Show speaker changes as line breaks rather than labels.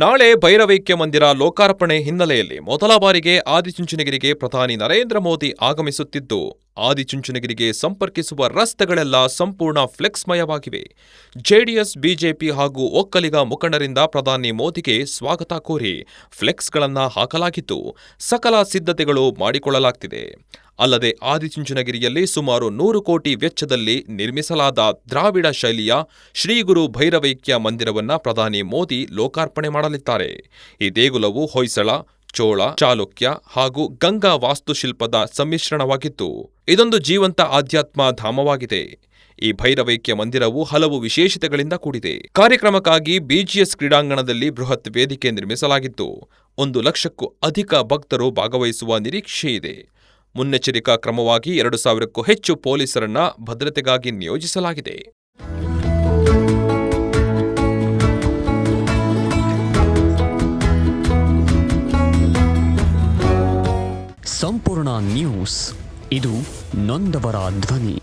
ನಾಳೆ ಭೈರವೈಕ್ಯ ಮಂದಿರ ಲೋಕಾರ್ಪಣೆ ಹಿನ್ನೆಲೆಯಲ್ಲಿ ಮೊದಲ ಬಾರಿಗೆ ಆದಿಚುಂಚನಗಿರಿಗೆ ಪ್ರಧಾನಿ ನರೇಂದ್ರ ಮೋದಿ ಆಗಮಿಸುತ್ತಿದ್ದು, ಆದಿಚುಂಚನಗಿರಿಗೆ ಸಂಪರ್ಕಿಸುವ ರಸ್ತೆಗಳೆಲ್ಲ ಸಂಪೂರ್ಣ ಫ್ಲೆಕ್ಸ್ಮಯವಾಗಿವೆ. ಜೆಡಿಎಸ್, ಬಿಜೆಪಿ ಹಾಗೂ ಒಕ್ಕಲಿಗ ಮುಖಂಡರಿಂದ ಪ್ರಧಾನಿ ಮೋದಿಗೆ ಸ್ವಾಗತ ಕೋರಿ ಫ್ಲೆಕ್ಸ್ಗಳನ್ನು ಹಾಕಲಾಗಿದ್ದು, ಸಕಲ ಸಿದ್ಧತೆಗಳು ಮಾಡಿಕೊಳ್ಳಲಾಗುತ್ತಿದೆ. ಅಲ್ಲದೆ ಆದಿಚುಂಚನಗಿರಿಯಲ್ಲಿ ಸುಮಾರು 100 ಕೋಟಿ ವೆಚ್ಚದಲ್ಲಿ ನಿರ್ಮಿಸಲಾದ ದ್ರಾವಿಡ ಶೈಲಿಯ ಶ್ರೀ ಗುರು ಭೈರವೈಕ್ಯ ಮಂದಿರವನ್ನು ಪ್ರಧಾನಿ ಮೋದಿ ಲೋಕಾರ್ಪಣೆ ಮಾಡಲಿದ್ದಾರೆ. ಈ ದೇಗುಲವು ಹೊಯ್ಸಳ, ಚೋಳ, ಚಾಲುಕ್ಯ ಹಾಗೂ ಗಂಗಾ ವಾಸ್ತುಶಿಲ್ಪದ ಸಮ್ಮಿಶ್ರಣವಾಗಿದ್ದು, ಇದೊಂದು ಜೀವಂತ ಆಧ್ಯಾತ್ಮ ಧಾಮವಾಗಿದೆ. ಈ ಭೈರವೈಕ್ಯ ಮಂದಿರವು ಹಲವು ವಿಶೇಷತೆಗಳಿಂದ ಕೂಡಿದೆ. ಕಾರ್ಯಕ್ರಮಕ್ಕಾಗಿ ಬಿಜಿಎಸ್ ಕ್ರೀಡಾಂಗಣದಲ್ಲಿ ಬೃಹತ್ ವೇದಿಕೆ ನಿರ್ಮಿಸಲಾಗಿದ್ದು, 1 ಲಕ್ಷಕ್ಕೂ ಅಧಿಕ ಭಕ್ತರು ಭಾಗವಹಿಸುವ ನಿರೀಕ್ಷೆ ಇದೆ. ಮುನ್ನೆಚ್ಚರಿಕಾ ಕ್ರಮವಾಗಿ 2,000ಕ್ಕೂ ಹೆಚ್ಚು ಪೊಲೀಸರನ್ನ ಭದ್ರತೆಗಾಗಿ ನಿಯೋಜಿಸಲಾಗಿದೆ.
ಸಂಪೂರ್ಣ ನ್ಯೂಸ್, ಇದು ನೊಂದವರ ಧ್ವನಿ.